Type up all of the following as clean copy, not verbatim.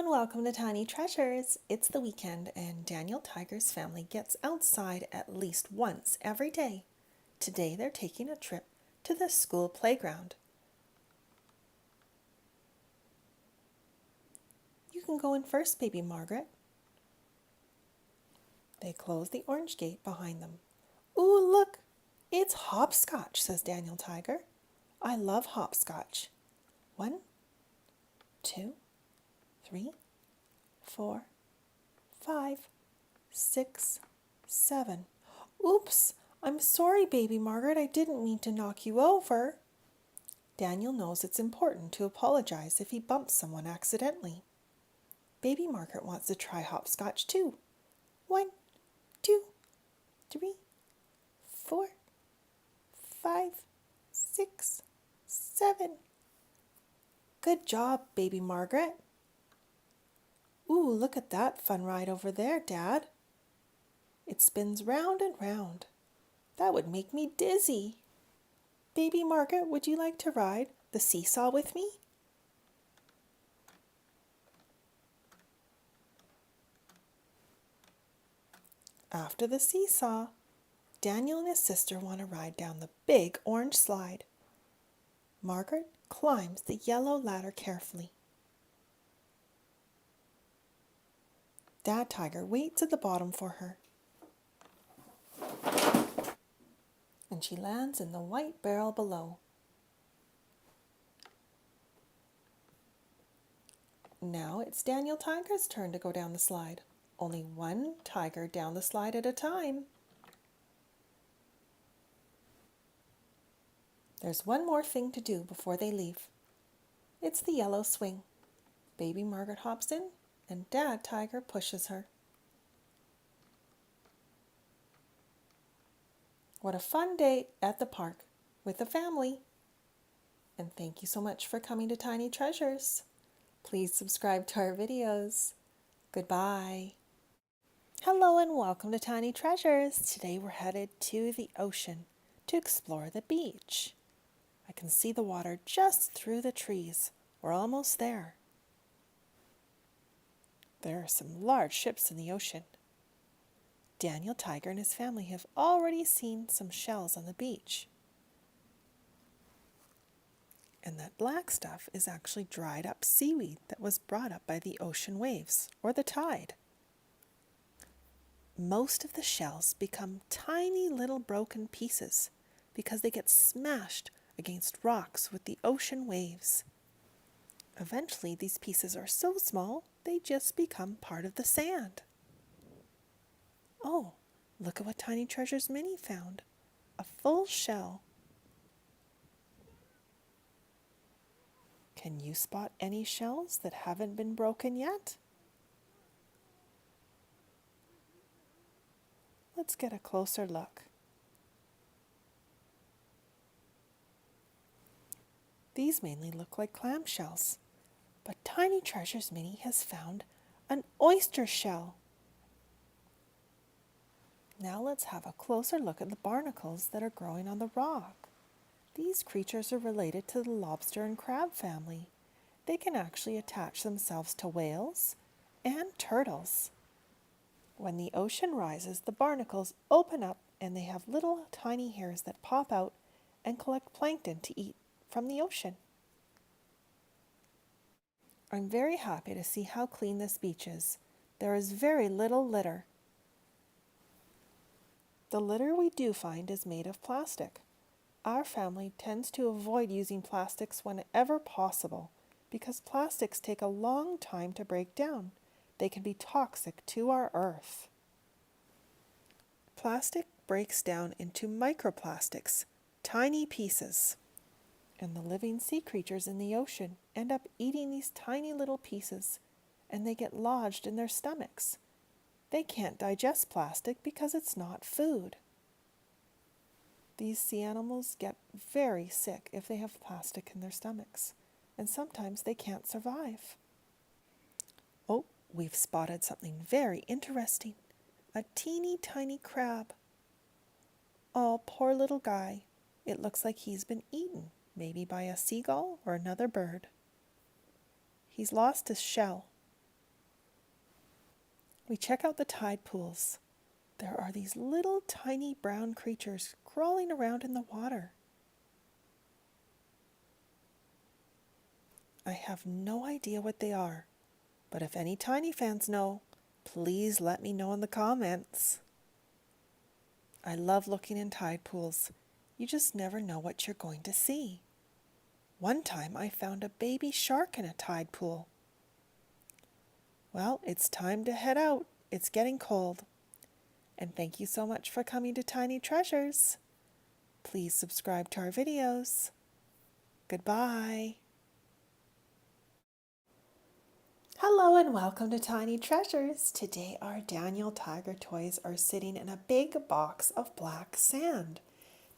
and welcome to Tiny Treasures. It's the weekend and Daniel Tiger's family gets outside at least once every day. Today they're taking a trip to the school playground. You can go in first, baby Margaret. They close the orange gate behind them. Ooh, look! It's hopscotch, says Daniel Tiger. I love hopscotch. 1, 2, 3, 4, 5, 6, 7. Oops! I'm sorry, baby Margaret. I didn't mean to knock you over. Daniel knows it's important to apologize if he bumps someone accidentally. Baby Margaret wants to try hopscotch too. 1, 2, 3, 4, 5, 6, 7. Good job, baby Margaret. Ooh, look at that fun ride over there, Dad. It spins round and round. That would make me dizzy. Baby Margaret, would you like to ride the seesaw with me? After the seesaw, Daniel and his sister want to ride down the big orange slide. Margaret climbs the yellow ladder carefully. Dad Tiger waits at the bottom for her. And she lands in the white barrel below. Now it's Daniel Tiger's turn to go down the slide. Only one tiger down the slide at a time. There's one more thing to do before they leave. It's the yellow swing. Baby Margaret hops in and Dad Tiger pushes her. What a fun day at the park with the family. And thank you so much for coming to Tiny Treasures. Please subscribe to our videos. Goodbye. Hello and welcome to Tiny Treasures. Today we're headed to the ocean to explore the beach. I can see the water just through the trees. We're almost there. There are some large ships in the ocean. Daniel Tiger and his family have already seen some shells on the beach. And that black stuff is actually dried up seaweed that was brought up by the ocean waves or the tide. Most of the shells become tiny little broken pieces because they get smashed against rocks with the ocean waves. Eventually, these pieces are so small, they just become part of the sand. Oh, look at what Tiny Treasures Minnie found. A full shell. Can you spot any shells that haven't been broken yet? Let's get a closer look. These mainly look like clam shells, but Tiny Treasures Minnie has found an oyster shell. Now let's have a closer look at the barnacles that are growing on the rock. These creatures are related to the lobster and crab family. They can actually attach themselves to whales and turtles. When the ocean rises, the barnacles open up and they have little tiny hairs that pop out and collect plankton to eat from the ocean. I'm very happy to see how clean this beach is. There is very little litter. The litter we do find is made of plastic. Our family tends to avoid using plastics whenever possible because plastics take a long time to break down. They can be toxic to our earth. Plastic breaks down into microplastics, tiny pieces. And the living sea creatures in the ocean end up eating these tiny little pieces, and they get lodged in their stomachs. They can't digest plastic because it's not food. These sea animals get very sick if they have plastic in their stomachs, and sometimes they can't survive. Oh, we've spotted something very interesting. A teeny tiny crab. Oh, poor little guy. It looks like he's been eaten, maybe by a seagull or another bird. He's lost his shell. we check out the tide pools. There are these little tiny brown creatures crawling around in the water. I have no idea what they are, but if any tiny fans know, please let me know in the comments. I love looking in tide pools. You just never know what you're going to see. One time I found a baby shark in a tide pool. Well, it's time to head out. It's getting cold. And thank you so much for coming to Tiny Treasures. Please subscribe to our videos. Goodbye. Hello and welcome to Tiny Treasures. Today our Daniel Tiger toys are sitting in a big box of black sand.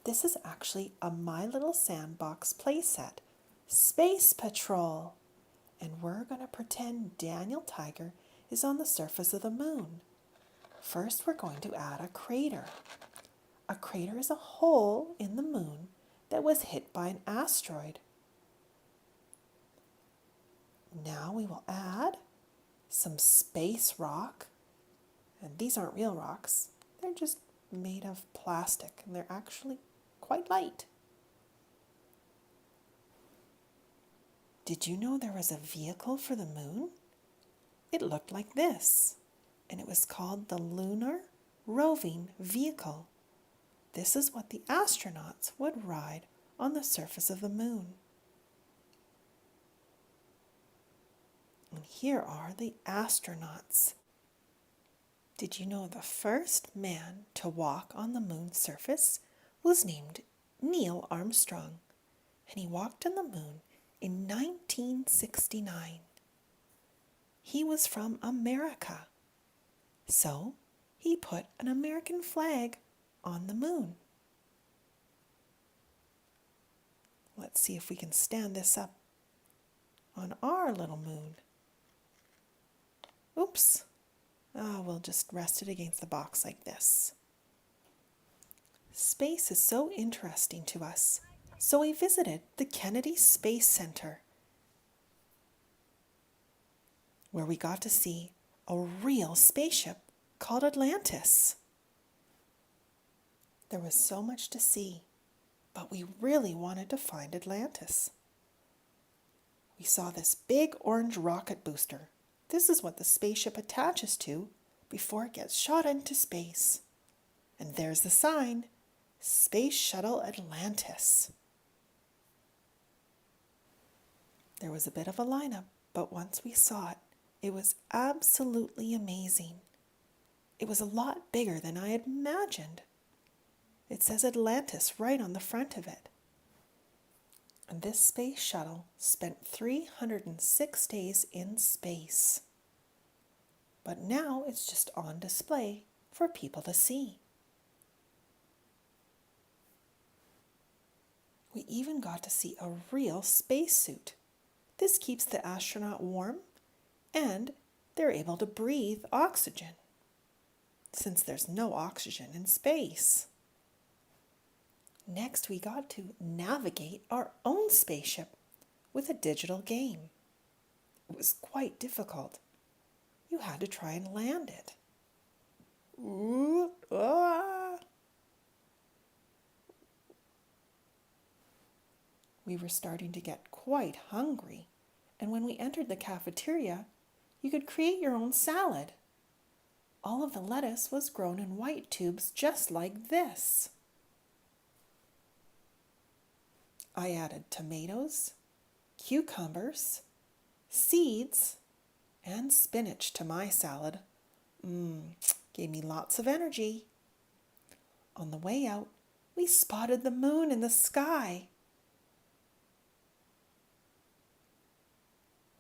This is actually a My Little Sandbox playset, Space Patrol. And we're going to pretend Daniel Tiger is on the surface of the moon. First, we're going to add a crater. A crater is a hole in the moon that was hit by an asteroid. Now we will add some space rock. And these aren't real rocks. They're just made of plastic, and they're actually quite light. Did you know there was a vehicle for the moon? It looked like this, and it was called the Lunar Roving Vehicle. This is what the astronauts would ride on the surface of the moon. And here are the astronauts. Did you know the first man to walk on the moon's surface was named Neil Armstrong, and he walked on the moon in 1969. He was from America, so he put an American flag on the moon. Let's see if we can stand this up on our little moon. Oops. Oh, we'll just rest it against the box like this. Space is so interesting to us, so we visited the Kennedy Space Center, where we got to see a real spaceship called Atlantis. There was so much to see, but we really wanted to find Atlantis. We saw this big orange rocket booster. This is what the spaceship attaches to before it gets shot into space. And there's the sign, Space Shuttle Atlantis. There was a bit of a lineup, but once we saw it, it was absolutely amazing. It was a lot bigger than I had imagined. It says Atlantis right on the front of it. And this space shuttle spent 306 days in space. But now it's just on display for people to see. We even got to see a real spacesuit. This keeps the astronaut warm, and they're able to breathe oxygen, since there's no oxygen in space. Next, we got to navigate our own spaceship with a digital game. It was quite difficult. You had to try and land it. Ooh, ah. We were starting to get quite hungry, and when we entered the cafeteria, you could create your own salad. All of the lettuce was grown in white tubes just like this. I added tomatoes, cucumbers, seeds, and spinach to my salad. Gave me lots of energy. On the way out, we spotted the moon in the sky.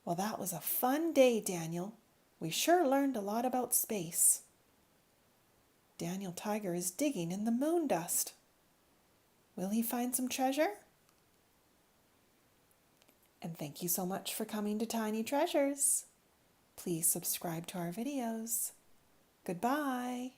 Well, that was a fun day, Daniel. We sure learned a lot about space. Daniel Tiger is digging in the moon dust. Will he find some treasure? And thank you so much for coming to Tiny Treasures. Please subscribe to our videos. Goodbye.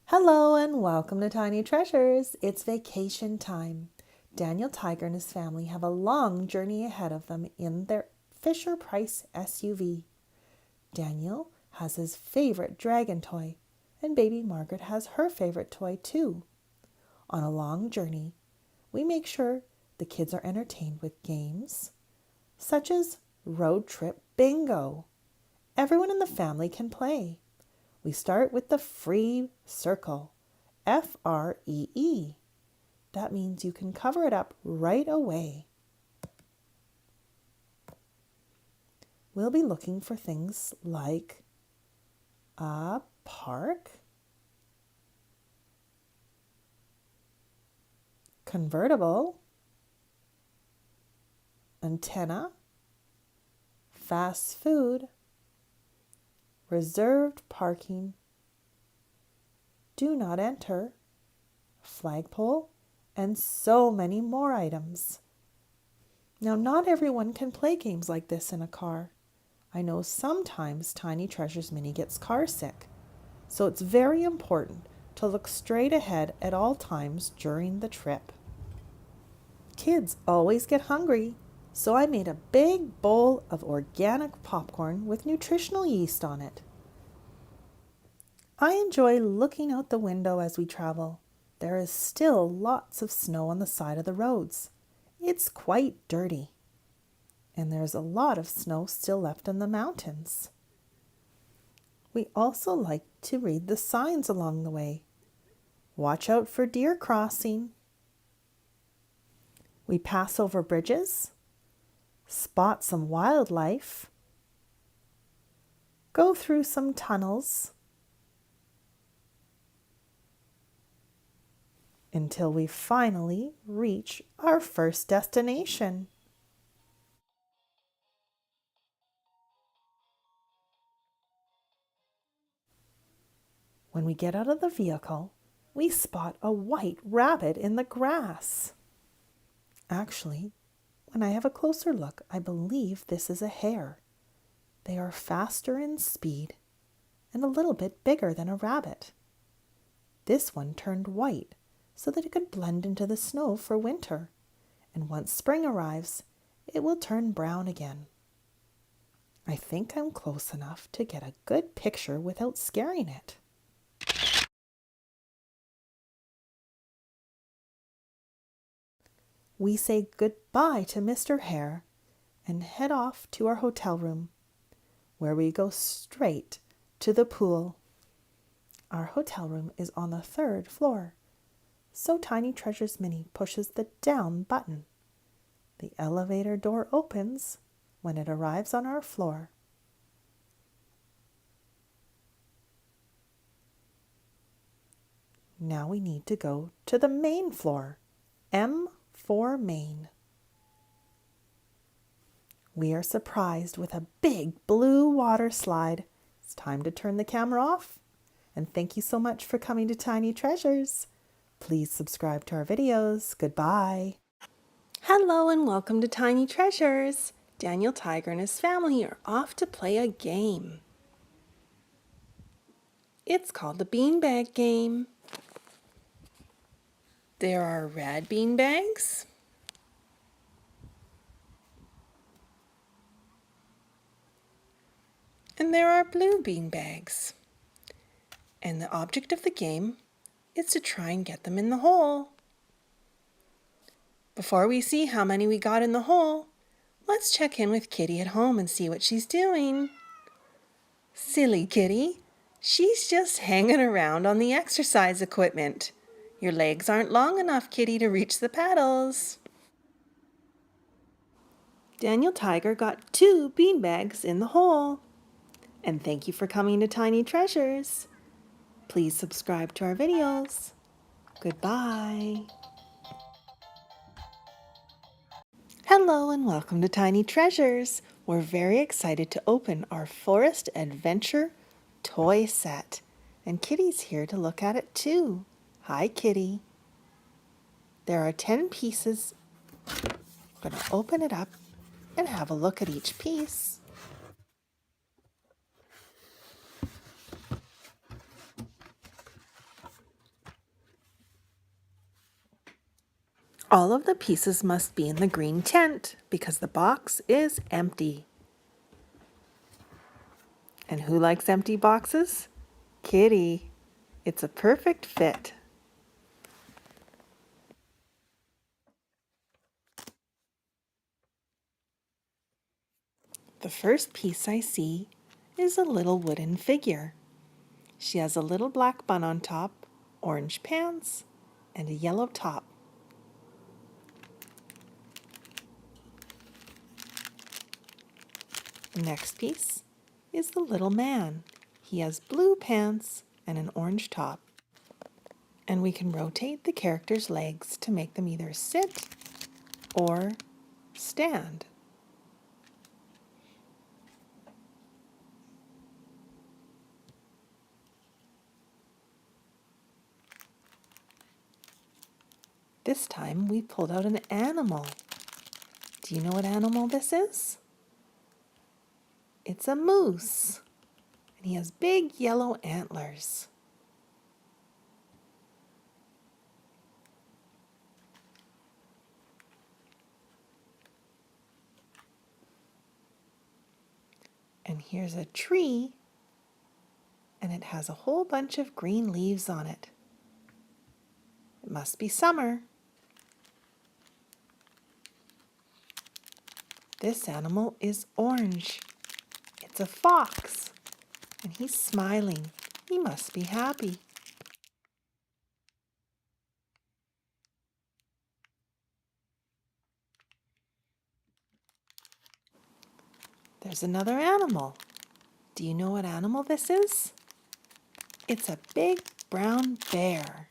Hello and welcome to Tiny Treasures. It's vacation time. Daniel Tiger and his family have a long journey ahead of them in their Fisher-Price SUV. Daniel has his favorite dragon toy, and baby Margaret has her favorite toy too. On a long journey, we make sure the kids are entertained with games such as road trip bingo. Everyone in the family can play. We start with the free circle, FREE. That means you can cover it up right away. We'll be looking for things like a park, convertible, antenna, fast food, reserved parking, do not enter, flagpole, and so many more items. Now, not everyone can play games like this in a car. I know sometimes Tiny Treasures Mini gets car sick, so it's very important to look straight ahead at all times during the trip. Kids always get hungry, so I made a big bowl of organic popcorn with nutritional yeast on it. I enjoy looking out the window as we travel. There is still lots of snow on the side of the roads. It's quite dirty. And there's a lot of snow still left in the mountains. We also like to read the signs along the way. Watch out for deer crossing. We pass over bridges, spot some wildlife, go through some tunnels, until we finally reach our first destination. When we get out of the vehicle, we spot a white rabbit in the grass. Actually, when I have a closer look, I believe this is a hare. They are faster in speed and a little bit bigger than a rabbit. This one turned white so that it could blend into the snow for winter, and once spring arrives, it will turn brown again. I think I'm close enough to get a good picture without scaring it. We say goodbye to Mr. Hare and head off to our hotel room, where we go straight to the pool. Our hotel room is on the 3rd floor, so Tiny Treasures Mini pushes the down button. The elevator door opens when it arrives on our floor. Now we need to go to the main floor, M for Main. We are surprised with a big blue water slide. It's time to turn the camera off. And thank you so much for coming to Tiny Treasures. Please subscribe to our videos. Goodbye. Hello and welcome to Tiny Treasures. Daniel Tiger and his family are off to play a game. It's called the Beanbag Game. There are red beanbags, and there are blue beanbags. And the object of the game is to try and get them in the hole. Before we see how many we got in the hole, let's check in with Kitty at home and see what she's doing. Silly Kitty, she's just hanging around on the exercise equipment. Your legs aren't long enough, Kitty, to reach the paddles. Daniel Tiger got 2 beanbags in the hole. And thank you for coming to Tiny Treasures. Please subscribe to our videos. Goodbye. Hello and welcome to Tiny Treasures. We're very excited to open our Forest Adventure toy set. And Kitty's here to look at it too. Hi, Kitty. There are 10 pieces. I'm going to open it up and have a look at each piece. All of the pieces must be in the green tent because the box is empty. And who likes empty boxes? Kitty. It's a perfect fit. The first piece I see is a little wooden figure. She has a little black bun on top, orange pants, and a yellow top. The next piece is the little man. He has blue pants and an orange top. And we can rotate the character's legs to make them either sit or stand. This time we pulled out an animal. Do you know what animal this is? It's a moose. And he has big yellow antlers. And here's a tree, and it has a whole bunch of green leaves on it. It must be summer. This animal is orange. It's a fox, and he's smiling. He must be happy. There's another animal. Do you know what animal this is? It's a big brown bear.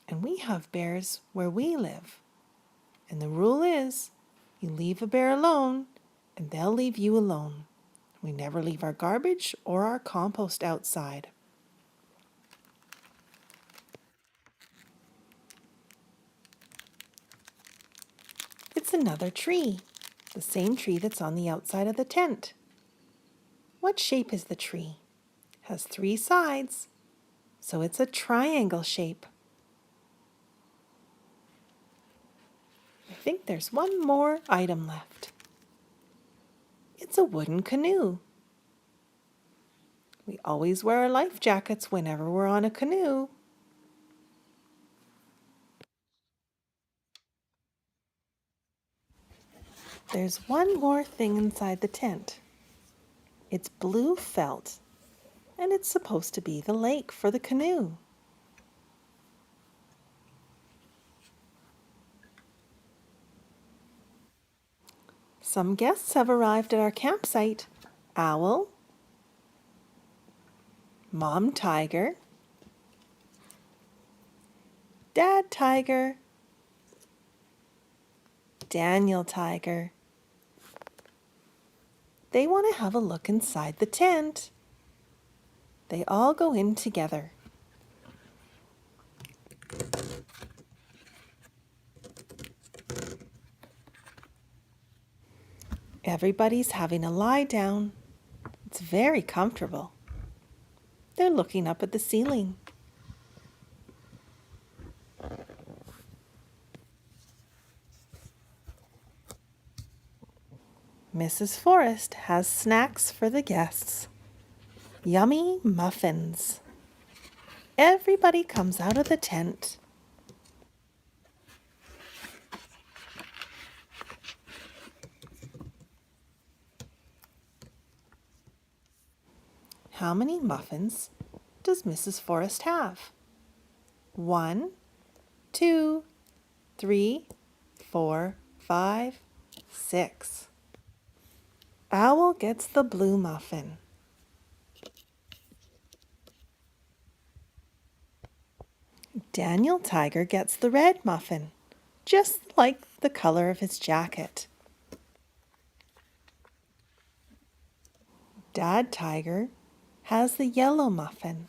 And we have bears where we live. And the rule is, you leave a bear alone, and they'll leave you alone. We never leave our garbage or our compost outside. It's another tree, the same tree that's on the outside of the tent. What shape is the tree? It has 3 sides, so it's a triangle shape. I think there's one more item left. It's a wooden canoe. We always wear our life jackets whenever we're on a canoe. There's one more thing inside the tent. It's blue felt, and it's supposed to be the lake for the canoe. Some guests have arrived at our campsite. Owl, Mom Tiger, Dad Tiger, Daniel Tiger. They want to have a look inside the tent. They all go in together. Everybody's having a lie down. It's very comfortable. They're looking up at the ceiling. Mrs. Forrest has snacks for the guests. Yummy muffins. Everybody comes out of the tent. How many muffins does Mrs. Forrest have? 1, 2, 3, 4, 5, 6. Owl gets the blue muffin. Daniel Tiger gets the red muffin, just like the color of his jacket. Dad Tiger has the yellow muffin.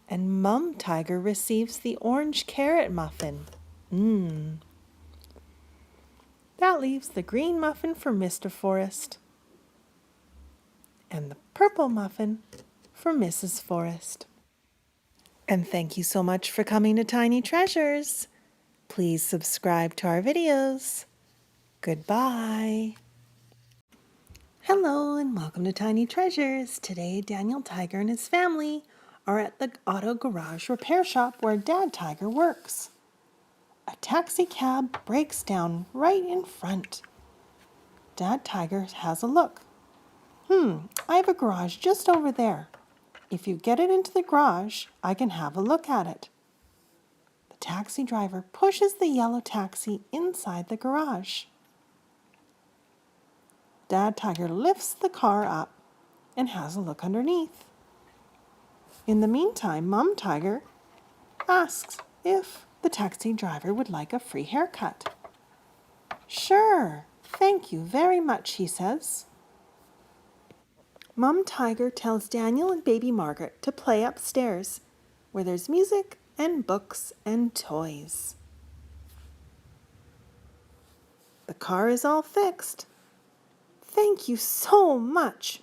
And Mum Tiger receives the orange carrot muffin. That leaves the green muffin for Mr. Forrest and the purple muffin for Mrs. Forrest. And thank you so much for coming to Tiny Treasures. Please subscribe to our videos. Goodbye. Hello and welcome to Tiny Treasures. Today, Daniel Tiger and his family are at the auto garage repair shop where Dad Tiger works. A taxi cab breaks down right in front. Dad Tiger has a look. I have a garage just over there. If you get it into the garage, I can have a look at it. The taxi driver pushes the yellow taxi inside the garage. Dad Tiger lifts the car up and has a look underneath. In the meantime, Mom Tiger asks if the taxi driver would like a free haircut. Sure, thank you very much, he says. Mom Tiger tells Daniel and baby Margaret to play upstairs, where there's music and books and toys. The car is all fixed. Thank you so much.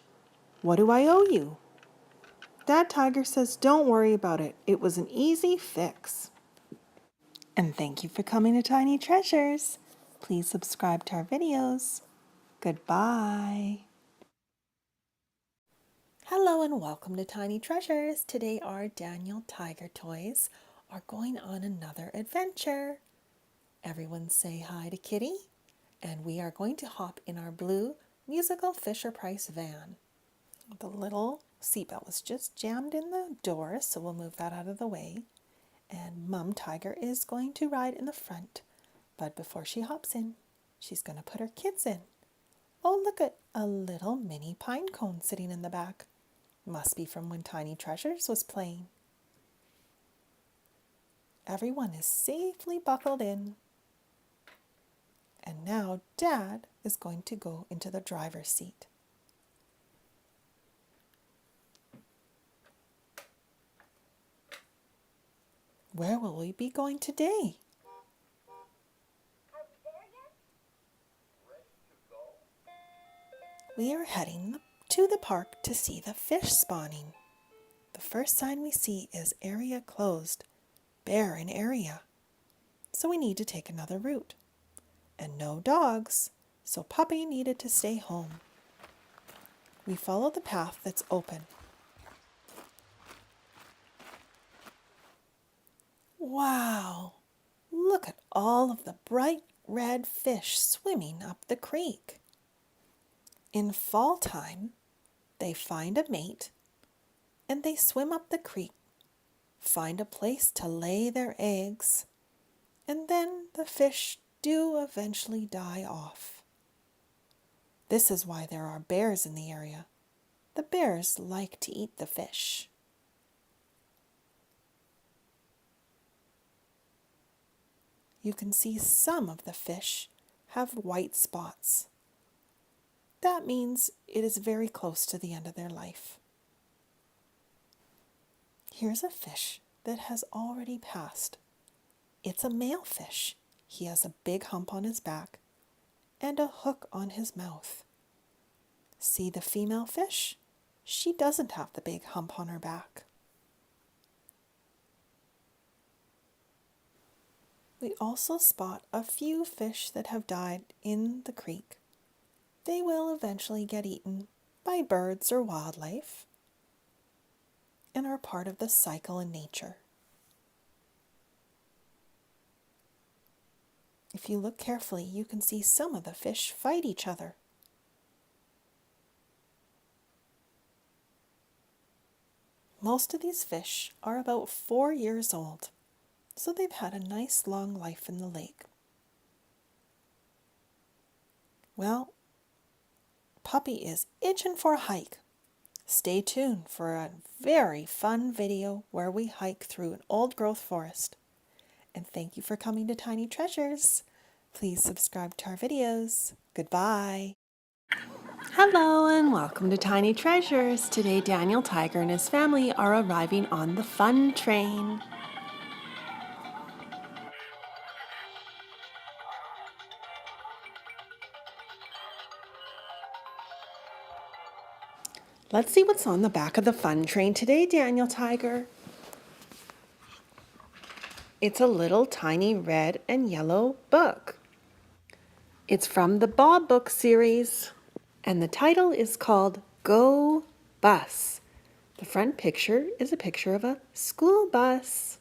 What do I owe you? Dad Tiger says don't worry about it. It was an easy fix. And thank you for coming to Tiny Treasures. Please subscribe to our videos. Goodbye. Hello and welcome to Tiny Treasures. Today our Daniel Tiger toys are going on another adventure. Everyone say hi to Kitty. And we are going to hop in our blue musical Fisher-Price van. The little seatbelt was just jammed in the door, so we'll move that out of the way. And Mom Tiger is going to ride in the front. But before she hops in, she's going to put her kids in. Oh, look at a little mini pine cone sitting in the back. Must be from when Tiny Treasures was playing. Everyone is safely buckled in. And now Dad is going to go into the driver's seat. Where will we be going today? We are heading to the park to see the fish spawning. The first sign we see is area closed, bare in area. So we need to take another route. And no dogs, so Puppy needed to stay home. We follow the path that's open. Wow! Look at all of the bright red fish swimming up the creek. In fall time, they find a mate and they swim up the creek, find a place to lay their eggs, and then the fish do eventually die off. This is why there are bears in the area. The bears like to eat the fish. You can see some of the fish have white spots. That means it is very close to the end of their life. Here's a fish that has already passed. It's a male fish. He has a big hump on his back and a hook on his mouth. See the female fish? She doesn't have the big hump on her back. We also spot a few fish that have died in the creek. They will eventually get eaten by birds or wildlife and are part of the cycle in nature. If you look carefully, you can see some of the fish fight each other. Most of these fish are about 4 years old, so they've had a nice long life in the lake. Well, Puppy is itching for a hike. Stay tuned for a very fun video where we hike through an old-growth forest. And thank you for coming to Tiny Treasures. Please subscribe to our videos. Goodbye. Hello and welcome to Tiny Treasures. Today Daniel Tiger and his family are arriving on the fun train. Let's see what's on the back of the fun train today, Daniel Tiger. It's a little tiny red and yellow book. It's from the Bob book series. And the title is called Go Bus. The front picture is a picture of a school bus.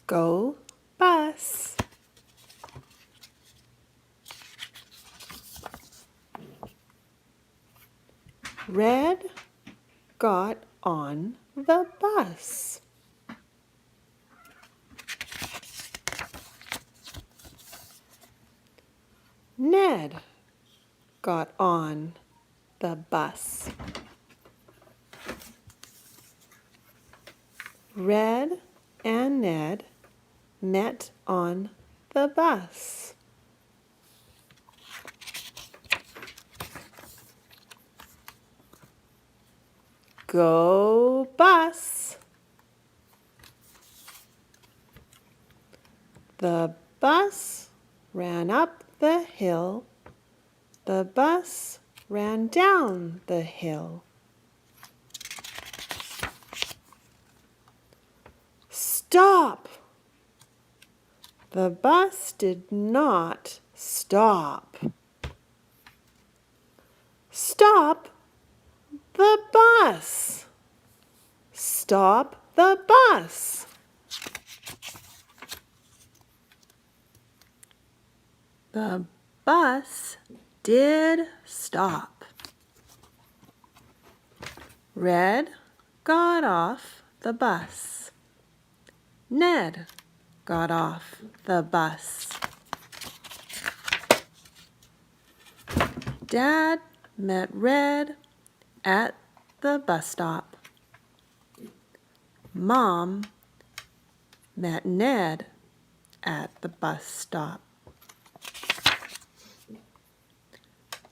Go Bus. Red got on the bus. Ned got on the bus. Red and Ned met on the bus. Go bus. The bus ran up the hill. The bus ran down the hill. Stop! The bus did not stop. Stop the bus! Stop the bus! The bus did stop. Red got off the bus. Ned got off the bus. Dad met Red at the bus stop. Mom met Ned at the bus stop.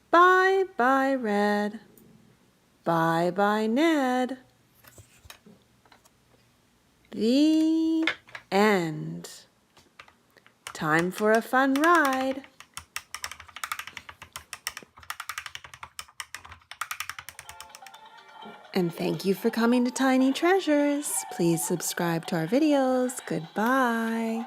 Bye-bye, Red. Bye-bye, Ned. The end. Time for a fun ride. And thank you for coming to Tiny Treasures. Please subscribe to our videos. Goodbye.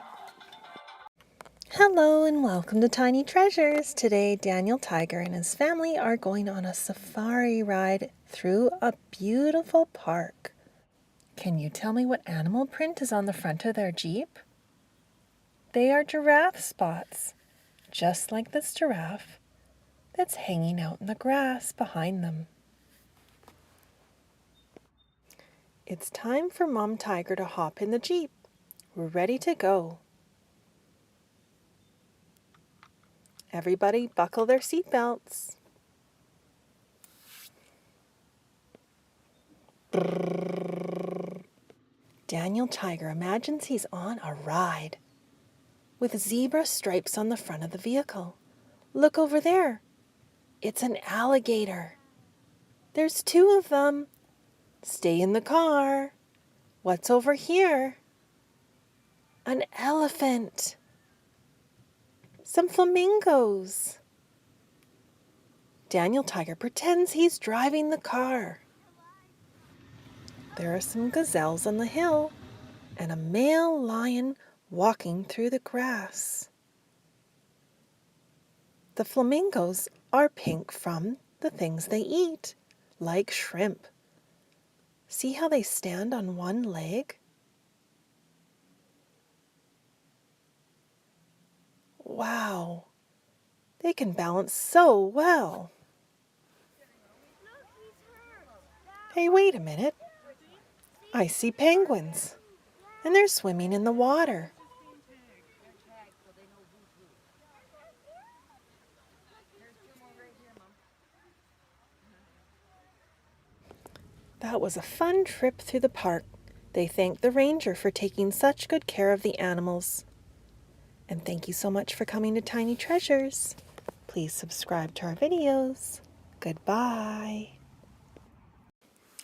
Hello and welcome to Tiny Treasures. Today, Daniel Tiger and his family are going on a safari ride through a beautiful park. Can you tell me what animal print is on the front of their Jeep? They are giraffe spots, just like this giraffe that's hanging out in the grass behind them. It's time for Mom Tiger to hop in the Jeep. We're ready to go. Everybody buckle their seatbelts. Daniel Tiger imagines he's on a ride with zebra stripes on the front of the vehicle. Look over there. It's an alligator. There's two of them. Stay in the car. What's over here? An elephant. Some flamingos. Daniel Tiger pretends he's driving the car. There are some gazelles on the hill and a male lion walking through the grass. The flamingos are pink from the things they eat, like shrimp. See how they stand on one leg? Wow, they can balance so well. Hey, wait a minute. I see penguins, and they're swimming in the water. That was a fun trip through the park. They thanked the ranger for taking such good care of the animals. And thank you so much for coming to Tiny Treasures. Please subscribe to our videos. Goodbye.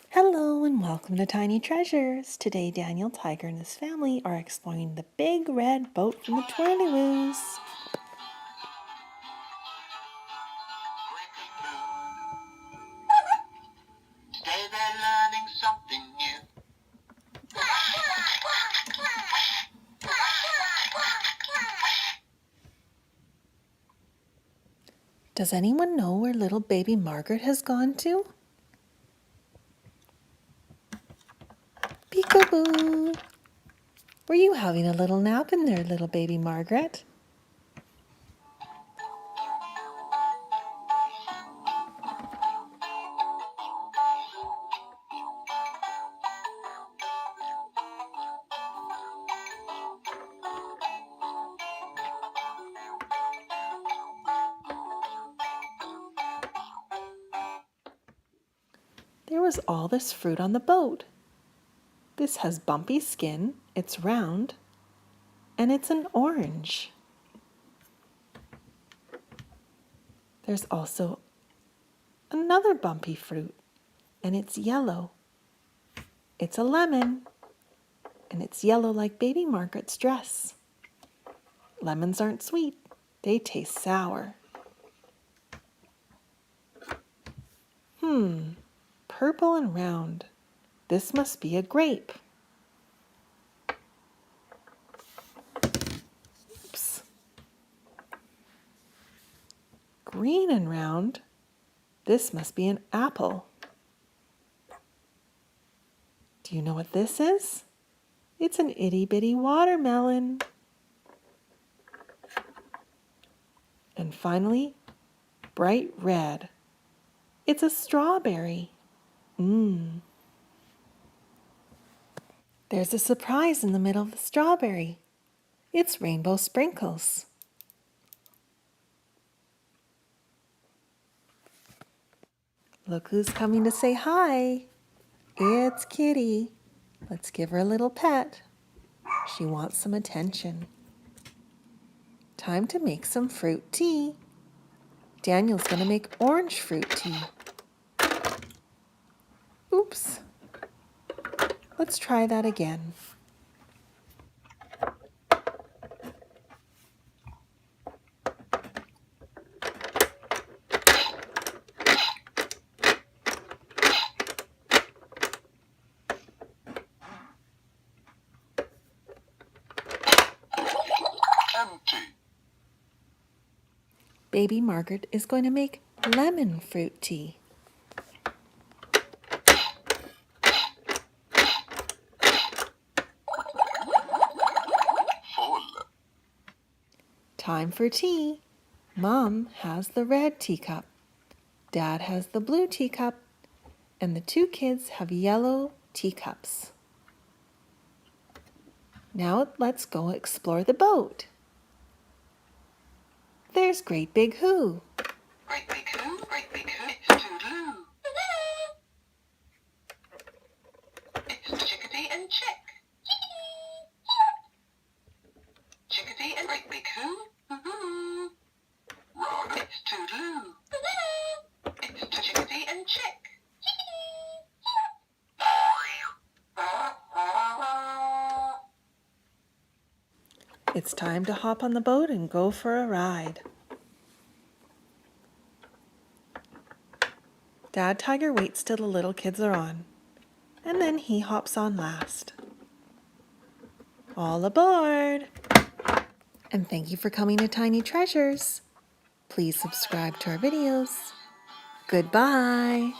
Hello and welcome to Tiny Treasures. Today Daniel Tiger and his family are exploring the big red boat from the Twirlywoos. Today they're learning something new. Does anyone know where little baby Margaret has gone to? Peekaboo! Were you having a little nap in there, little baby Margaret? There was all this fruit on the boat. This has bumpy skin, it's round, and it's an orange. There's also another bumpy fruit, and it's yellow. It's a lemon, and it's yellow like baby Margaret's dress. Lemons aren't sweet, they taste sour. Purple and round. This must be a grape. Oops. Green and round. This must be an apple. Do you know what this is? It's an itty-bitty watermelon. And finally, bright red. It's a strawberry. There's a surprise in the middle of the strawberry. It's rainbow sprinkles. Look who's coming to say hi. It's Kitty. Let's give her a little pet. She wants some attention. Time to make some fruit tea. Daniel's going to make orange fruit tea. Oops. Let's try that again. Empty. Baby Margaret is going to make lemon fruit tea. Full. Time for tea. Mom has the red teacup. Dad has the blue teacup. And the two kids have yellow teacups. Now let's go explore the boat. There's Great Big Who. Great big who, it's Toodaloo. It's Chickadee and Chick. Chickadee and Great Big Who. Wrong, it's Toodaloo. It's Chickadee and Chick. It's time to hop on the boat and go for a ride. Dad Tiger waits till the little kids are on, and then he hops on last. All aboard! And thank you for coming to Tiny Treasures. Please subscribe to our videos. Goodbye!